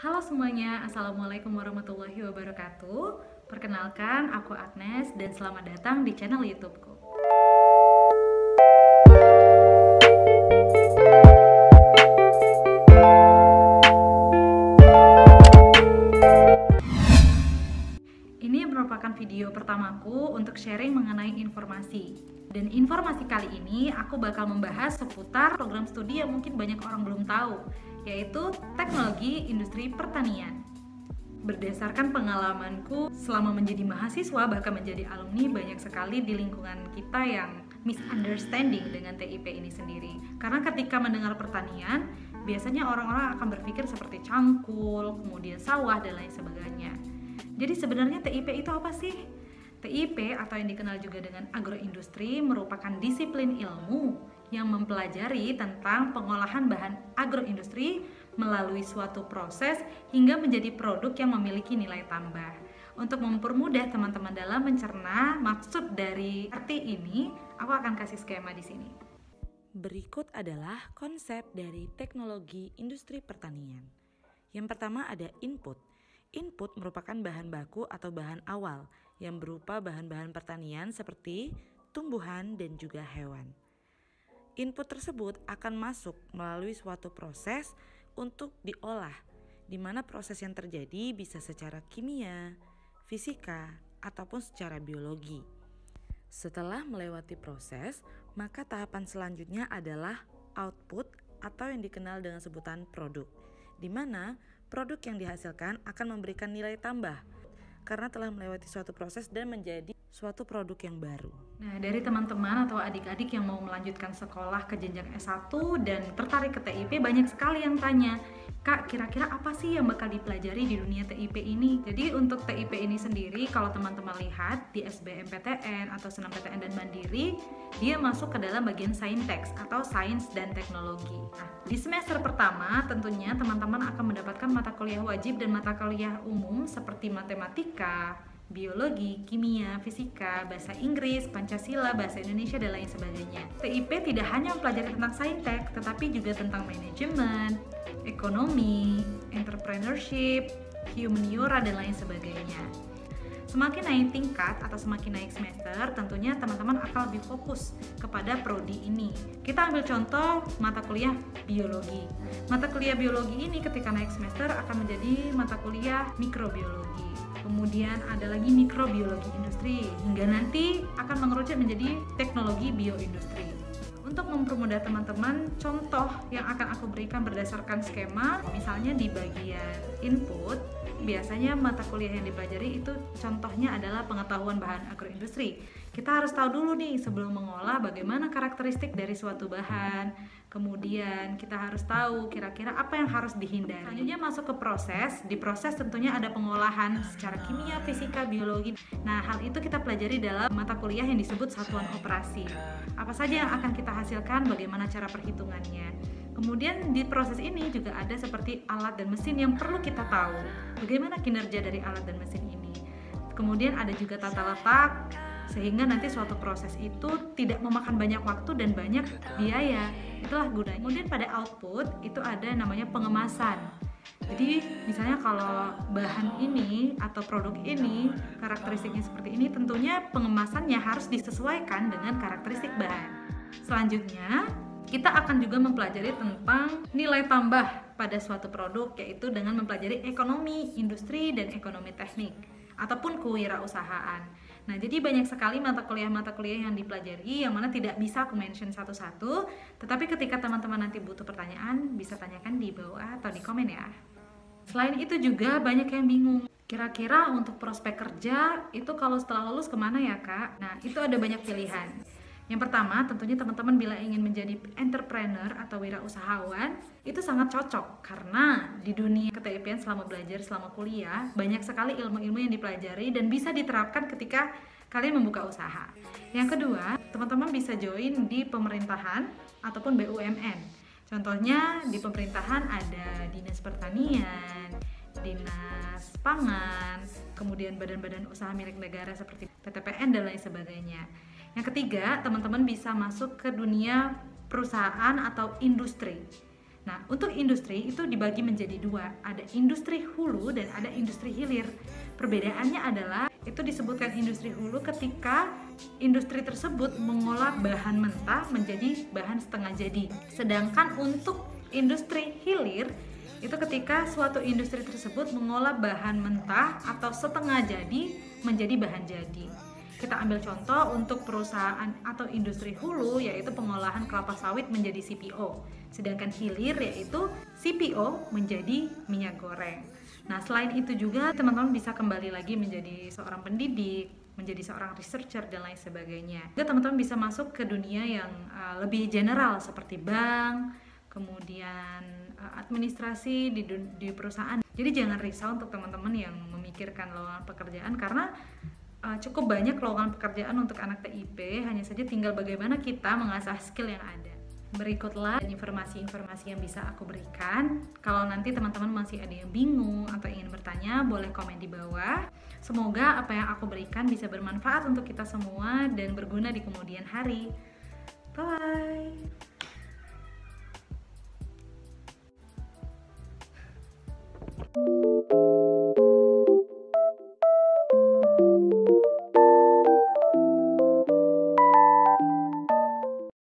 Halo semuanya, Assalamualaikum warahmatullahi wabarakatuh. Perkenalkan, aku Agnes dan selamat datang di channel YouTubeku. Ini merupakan video pertamaku untuk sharing mengenai informasi. Dan informasi kali ini aku bakal membahas seputar program studi yang mungkin banyak orang belum tahu, yaitu Teknologi Industri Pertanian. Berdasarkan pengalamanku selama menjadi mahasiswa bahkan menjadi alumni, banyak sekali di lingkungan kita yang misunderstanding dengan TIP ini sendiri. Karena ketika mendengar pertanian, biasanya orang-orang akan berpikir seperti cangkul, kemudian sawah dan lain sebagainya. Jadi sebenarnya TIP itu apa sih? TIP atau yang dikenal juga dengan agroindustri merupakan disiplin ilmu yang mempelajari tentang pengolahan bahan agroindustri melalui suatu proses hingga menjadi produk yang memiliki nilai tambah. Untuk mempermudah teman-teman dalam mencerna maksud dari arti ini, aku akan kasih skema di sini. Berikut adalah konsep dari teknologi industri pertanian. Yang pertama ada input. Input merupakan bahan baku atau bahan awal yang berupa bahan-bahan pertanian seperti tumbuhan dan juga hewan. Input tersebut akan masuk melalui suatu proses untuk diolah, di mana proses yang terjadi bisa secara kimia, fisika, ataupun secara biologi. Setelah melewati proses, maka tahapan selanjutnya adalah output atau yang dikenal dengan sebutan produk, di mana produk yang dihasilkan akan memberikan nilai tambah karena telah melewati suatu proses dan menjadi suatu produk yang baru. Nah, dari teman-teman atau adik-adik yang mau melanjutkan sekolah ke jenjang S1 dan tertarik ke TIP, banyak sekali yang tanya, Kak, kira-kira apa sih yang bakal dipelajari di dunia TIP ini? Jadi untuk TIP ini sendiri, kalau teman-teman lihat di SBMPTN atau SNMPTN dan Mandiri, dia masuk ke dalam bagian Saintek atau Sains dan Teknologi. Nah, di semester pertama tentunya teman-teman akan mendapatkan mata kuliah wajib dan mata kuliah umum seperti matematika, biologi, kimia, fisika, bahasa Inggris, Pancasila, bahasa Indonesia, dan lain sebagainya. TIP tidak hanya mempelajari tentang Saintek, tetapi juga tentang manajemen, ekonomi, entrepreneurship, humaniora, dan lain sebagainya. Semakin naik tingkat atau semakin naik semester, tentunya teman-teman akan lebih fokus kepada prodi ini. Kita ambil contoh mata kuliah biologi. Mata kuliah biologi ini ketika naik semester akan menjadi mata kuliah mikrobiologi. Kemudian ada lagi mikrobiologi industri, hingga nanti akan mengerucut menjadi teknologi bioindustri. Untuk mempermudah teman-teman, contoh yang akan aku berikan berdasarkan skema, misalnya di bagian input, biasanya mata kuliah yang dipelajari itu contohnya adalah pengetahuan bahan agroindustri. Kita harus tahu dulu nih sebelum mengolah bagaimana karakteristik dari suatu bahan. Kemudian kita harus tahu kira-kira apa yang harus dihindari. Selanjutnya masuk ke proses. Di proses tentunya ada pengolahan secara kimia, fisika, biologi. Nah, hal itu kita pelajari dalam mata kuliah yang disebut satuan operasi. Apa saja yang akan kita hasilkan, bagaimana cara perhitungannya. Kemudian di proses ini juga ada seperti alat dan mesin yang perlu kita tahu. Bagaimana kinerja dari alat dan mesin ini. Kemudian ada juga tata letak, sehingga nanti suatu proses itu tidak memakan banyak waktu dan banyak biaya. Itulah gunanya. Kemudian pada output itu ada namanya pengemasan. Jadi misalnya kalau bahan ini atau produk ini karakteristiknya seperti ini, tentunya pengemasannya harus disesuaikan dengan karakteristik bahan. Selanjutnya kita akan juga mempelajari tentang nilai tambah pada suatu produk, yaitu dengan mempelajari ekonomi industri dan ekonomi teknik ataupun kewirausahaan. Nah, jadi banyak sekali mata kuliah yang dipelajari yang mana tidak bisa aku mention satu-satu, tetapi ketika teman-teman nanti butuh pertanyaan, bisa tanyakan di bawah atau di komen ya. Selain itu juga banyak yang bingung, kira-kira untuk prospek kerja itu kalau setelah lulus kemana ya Kak? Nah, itu ada banyak pilihan. Yang pertama, tentunya teman-teman bila ingin menjadi entrepreneur atau wirausahawan, itu sangat cocok karena di dunia ke-TIP-an selama belajar, selama kuliah, banyak sekali ilmu-ilmu yang dipelajari dan bisa diterapkan ketika kalian membuka usaha. Yang kedua, teman-teman bisa join di pemerintahan ataupun BUMN. Contohnya di pemerintahan ada Dinas Pertanian, Dinas Pangan, kemudian badan-badan usaha milik negara seperti PTPN dan lain sebagainya. Yang ketiga, teman-teman bisa masuk ke dunia perusahaan atau industri. Nah, untuk industri itu dibagi menjadi dua, ada industri hulu dan ada industri hilir. Perbedaannya adalah itu disebutkan industri hulu ketika industri tersebut mengolah bahan mentah menjadi bahan setengah jadi. Sedangkan untuk industri hilir itu ketika suatu industri tersebut mengolah bahan mentah atau setengah jadi menjadi bahan jadi. Kita ambil contoh untuk perusahaan atau industri hulu yaitu pengolahan kelapa sawit menjadi CPO. Sedangkan hilir yaitu CPO menjadi minyak goreng. Nah, selain itu juga teman-teman bisa kembali lagi menjadi seorang pendidik, menjadi seorang researcher dan lain sebagainya. Juga teman-teman bisa masuk ke dunia yang lebih general seperti bank, kemudian administrasi di perusahaan. Jadi jangan risau untuk teman-teman yang memikirkan lowongan pekerjaan karena cukup banyak lowongan pekerjaan untuk anak TIP, hanya saja tinggal bagaimana kita mengasah skill yang ada. Berikutlah informasi-informasi yang bisa aku berikan. Kalau nanti teman-teman masih ada yang bingung atau ingin bertanya, boleh komen di bawah. Semoga apa yang aku berikan bisa bermanfaat untuk kita semua dan berguna di kemudian hari. Bye!